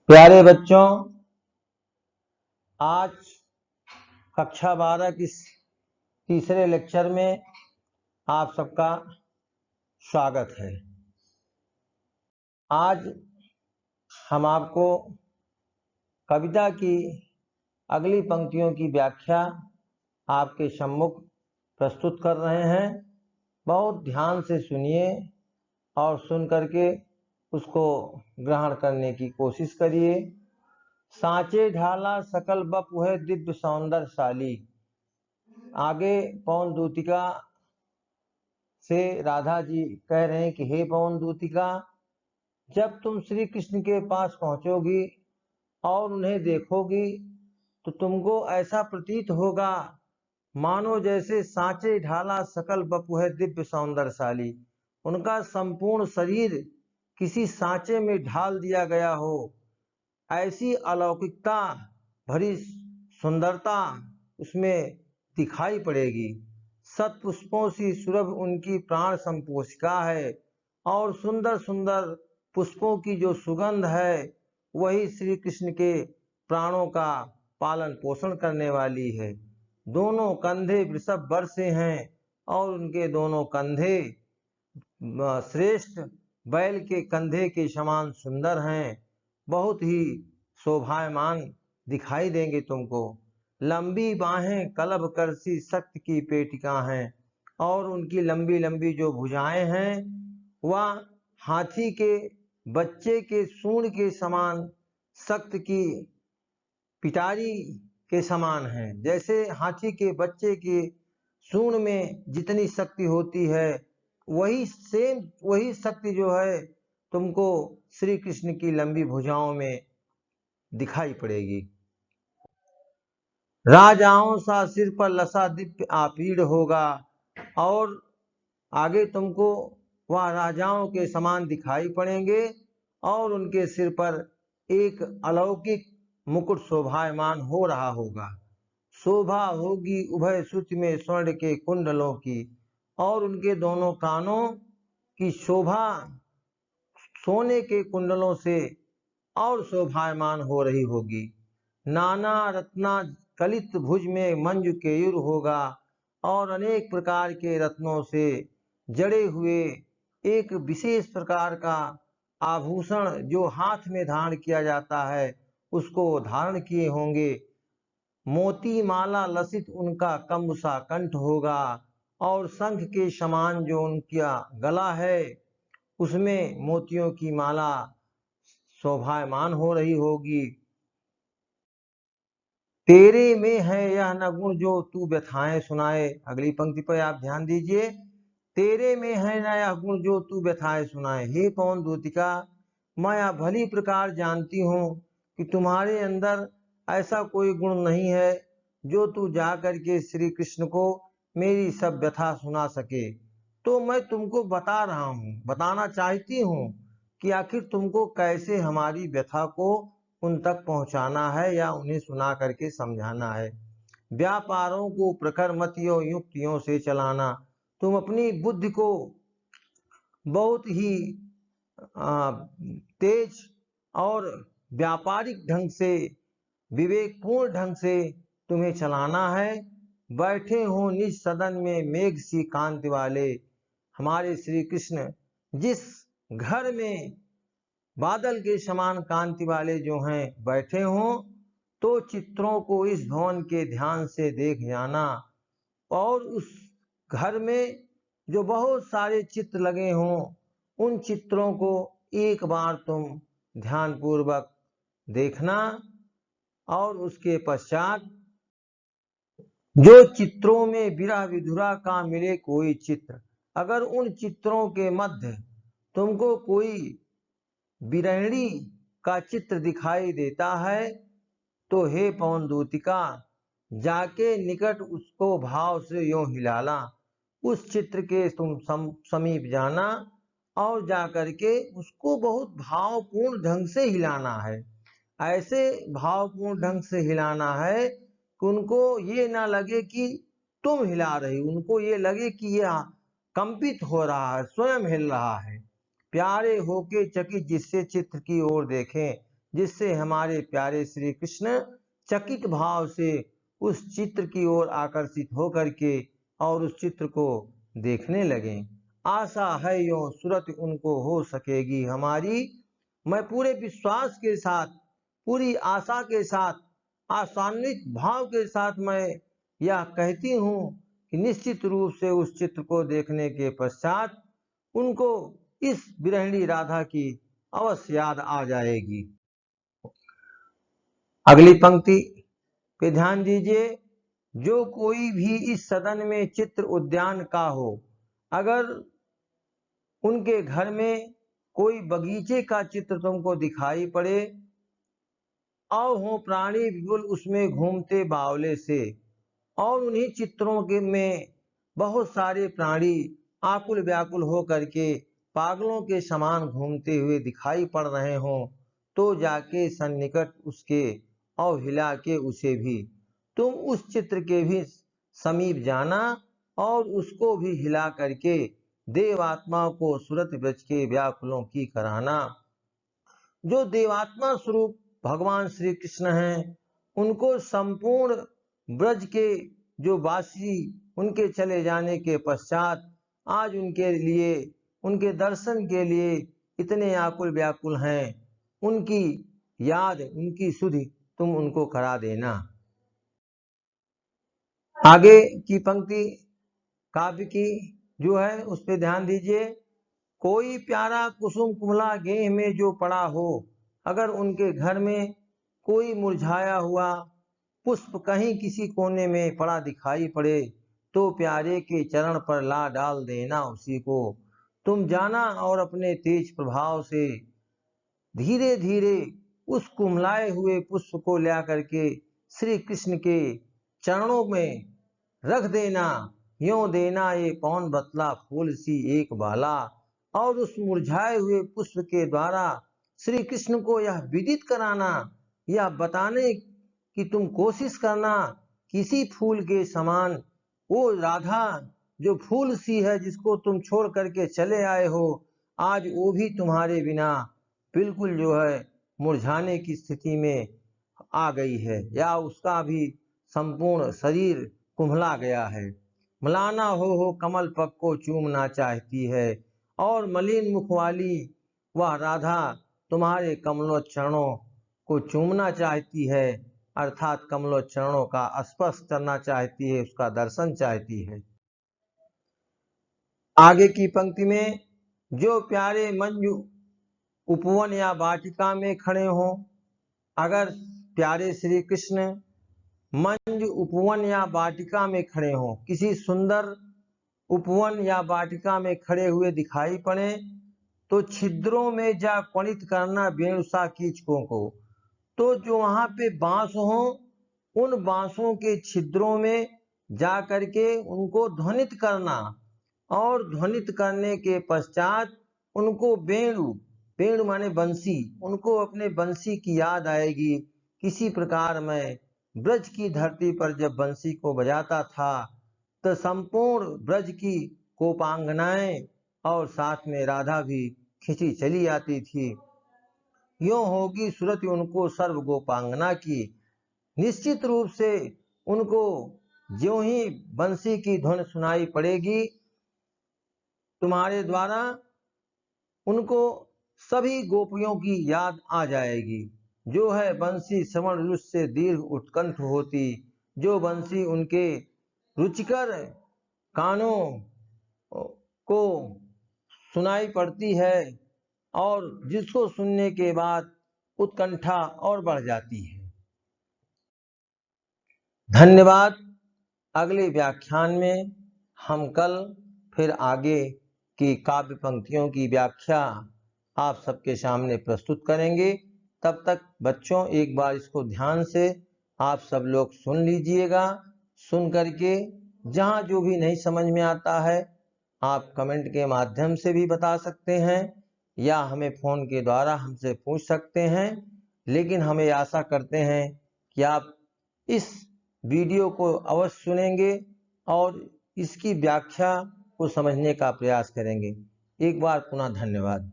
प्यारे बच्चों, आज कक्षा 12 की तीसरे लेक्चर में आप सबका स्वागत है। आज हम आपको कविता की अगली पंक्तियों की व्याख्या आपके सम्मुख प्रस्तुत कर रहे हैं। बहुत ध्यान से सुनिए और सुन करके उसको ग्रहण करने की कोशिश करिए। सांचे ढाला सकल बपु है दिव्य सौंदर्यशाली। आगे पवन दूतिका से राधा जी कह रहे हैं कि हे पवन दूतिका, जब तुम श्री कृष्ण के पास पहुंचोगी और उन्हें देखोगी तो तुमको ऐसा प्रतीत होगा मानो जैसे सांचे ढाला सकल बपु है दिव्य सौंदर्यशाली। उनका संपूर्ण शरीर किसी सांचे में ढाल दिया गया हो, ऐसी अलौकिकता भरी सुंदरता उसमें दिखाई पड़ेगी। सत पुष्पों सी सुरभ उनकी प्राण संपोषिका है और सुंदर सुंदर पुष्पों की जो सुगंध है वही श्री कृष्ण के प्राणों का पालन पोषण करने वाली है। दोनों कंधे वृषभ वर्षे हैं और उनके दोनों कंधे श्रेष्ठ बैल के कंधे के समान सुंदर हैं, बहुत ही शोभायमान दिखाई देंगे तुमको। लंबी बाहें कलभ करसी शक्ति की पेटिका हैं और उनकी लंबी लंबी जो भुजाएं हैं वह हाथी के बच्चे के सूंड के समान शक्ति की पिटारी के समान है। जैसे हाथी के बच्चे के सूंड में जितनी शक्ति होती है वही शक्ति जो है तुमको श्री कृष्ण की लंबी भुजाओं में दिखाई पड़ेगी। राजाओं सा सिर पर लसा दिव्य आपीड़ होगा और आगे तुमको वह राजाओं के समान दिखाई पड़ेंगे और उनके सिर पर एक अलौकिक मुकुट शोभायमान हो रहा होगा। शोभा होगी उभय श्रुति में स्वर्ण के कुंडलों की और उनके दोनों कानों की शोभा सोने के कुंडलों से और शोभायमान हो रही होगी। नाना रत्ना कलित भुज में मंजू केयूर होगा और अनेक प्रकार के रत्नों से जड़े हुए एक विशेष प्रकार का आभूषण जो हाथ में धारण किया जाता है उसको धारण किए होंगे। मोती माला लसित उनका कम्बुसा कंठ होगा और शंख के समान जो उनका गला है उसमें मोतियों की माला शोभायमान हो रही होगी। तेरे में है यह न गुण जो तू व्यथाएं सुनाए। अगली पंक्ति पर आप ध्यान दीजिए। तेरे में है न यह गुण जो तू व्यथाएं सुनाए। हे पवन दूतिका, मैं भली प्रकार जानती हूँ कि तुम्हारे अंदर ऐसा कोई गुण नहीं है जो तू जा करके श्री कृष्ण को मेरी सब व्यथा सुना सके। तो मैं तुमको बता रहा हूँ, बताना चाहती हूँ कि आखिर तुमको कैसे हमारी व्यथा को उन तक पहुंचाना है या उन्हें सुना करके समझाना है। व्यापारों को प्रखर मतियों युक्तियों से चलाना। तुम अपनी बुद्धि को बहुत ही तेज और व्यापारिक ढंग से विवेकपूर्ण ढंग से तुम्हें चलाना है। बैठे हो निज सदन में मेघ सी कांति वाले। हमारे श्री कृष्ण जिस घर में बादल के समान कांति वाले जो हैं बैठे हों तो चित्रों को इस भवन के ध्यान से देख जाना और उस घर में जो बहुत सारे चित्र लगे हों उन चित्रों को एक बार तुम ध्यान पूर्वक देखना और उसके पश्चात जो चित्रों में विरह विधुरा का मिले कोई चित्र, अगर उन चित्रों के मध्य तुमको कोई विरहिणी का चित्र दिखाई देता है तो हे पवन दूतिका, जाके निकट उसको भाव से यूं हिलाना। उस चित्र के तुम समीप जाना और जाकर के उसको बहुत भावपूर्ण ढंग से हिलाना है। ऐसे भावपूर्ण ढंग से हिलाना है कि उनको ये ना लगे कि तुम हिला रही, उनको ये लगे कि यह कंपित हो रहा है, स्वयं हिल रहा है। प्यारे होके चकित जिससे चित्र की ओर देखें, जिससे हमारे प्यारे श्री कृष्ण चकित भाव से उस चित्र की ओर आकर्षित होकर के और उस चित्र को देखने लगे। आशा है यो सूरत उनको हो सकेगी हमारी। मैं पूरे विश्वास के साथ, पूरी आशा के साथ, आशान्वित भाव के साथ मैं यह कहती हूँ कि निश्चित रूप से उस चित्र को देखने के पश्चात उनको इस विरहिणी राधा की अवश्य याद आ जाएगी। अगली पंक्ति पे ध्यान दीजिए। जो कोई भी इस सदन में चित्र उद्यान का हो, अगर उनके घर में कोई बगीचे का चित्र तुमको दिखाई पड़े और हो प्राणी विपुल उसमें घूमते बावले से, और उन्हीं चित्रों के में बहुत सारे प्राणी आकुल व्याकुल हो करके पागलों के समान घूमते हुए दिखाई पड़ रहे हों, तो जाके सन्निकट उसके और हिला के उसे भी, तुम उस चित्र के भी समीप जाना और उसको भी हिला करके देवात्मा को सूरत ब्रज के व्याकुलों की कराना। जो देवात्मा स्वरूप भगवान श्री कृष्ण हैं, उनको संपूर्ण ब्रज के जो वासी उनके चले जाने के पश्चात आज उनके लिए, उनके दर्शन के लिए इतने आकुल व्याकुल हैं, उनकी याद, उनकी सुधि तुम उनको करा देना। आगे की पंक्ति काव्य की जो है उस पर ध्यान दीजिए। कोई प्यारा कुसुम कुमला गेह में जो पड़ा हो, अगर उनके घर में कोई मुरझाया हुआ पुष्प कहीं किसी कोने में पड़ा दिखाई पड़े, तो प्यारे के चरण पर ला डाल देना उसी को। तुम जाना और अपने तेज प्रभाव से धीरे धीरे उस कुमलाए हुए पुष्प को ला करके श्री कृष्ण के चरणों में रख देना। यों देना ये कौन बतला फूल सी एक बाला, और उस मुरझाए हुए पुष्प के द्वारा श्री कृष्ण को यह विदित कराना, यह बताने कि तुम कोशिश करना किसी फूल के समान वो राधा जो फूल सी है, जिसको तुम छोड़ करके चले आए हो, आज वो भी तुम्हारे बिना बिल्कुल जो है मुरझाने की स्थिति में आ गई है, या उसका भी संपूर्ण शरीर कुम्हला गया है। मलाना हो कमल पग को चूमना चाहती है, और मलिन मुख वाली वह राधा तुम्हारे कमलों चरणों को चूमना चाहती है, अर्थात कमलों चरणों का स्पर्श करना चाहती है, उसका दर्शन चाहती है। आगे की पंक्ति में, जो प्यारे मंजू उपवन या वाटिका में खड़े हों, अगर प्यारे श्री कृष्ण मंज उपवन या वाटिका में खड़े हों, किसी सुंदर उपवन या वाटिका में खड़े हुए दिखाई पड़े, तो छिद्रों में जा क्वणित करना वेणुसा कीचकों को। तो जो वहां पे बांस हो, उन बांसों के छिद्रों में जा करके उनको ध्वनित करना, और ध्वनित करने के पश्चात उनको वेणु, वेणु माने बंसी, उनको अपने बंसी की याद आएगी। किसी प्रकार मैं ब्रज की धरती पर जब बंसी को बजाता था, तो संपूर्ण ब्रज की गोपांगनाएं और साथ में राधा भी खिंची चली आती थी। यों होगी सूरत उनको सर्व गोपांगना की। निश्चित रूप से उनको ज्यों ही बंसी की धुन सुनाई पड़ेगी तुम्हारे द्वारा, उनको सभी गोपियों की याद आ जाएगी। जो है बंसी श्रवण रुच से दीर्घ उत्कंठ होती, जो बंसी उनके रुचिकर कानों को सुनाई पड़ती है, और जिसको सुनने के बाद उत्कंठा और बढ़ जाती है। धन्यवाद। अगले व्याख्यान में हम कल फिर आगे की काव्य पंक्तियों की व्याख्या आप सबके सामने प्रस्तुत करेंगे। तब तक बच्चों एक बार इसको ध्यान से आप सब लोग सुन लीजिएगा। सुन करके जहाँ जो भी नहीं समझ में आता है आप कमेंट के माध्यम से भी बता सकते हैं, या हमें फ़ोन के द्वारा हमसे पूछ सकते हैं। लेकिन हमें आशा करते हैं कि आप इस वीडियो को अवश्य सुनेंगे और इसकी व्याख्या को समझने का प्रयास करेंगे। एक बार पुनः धन्यवाद।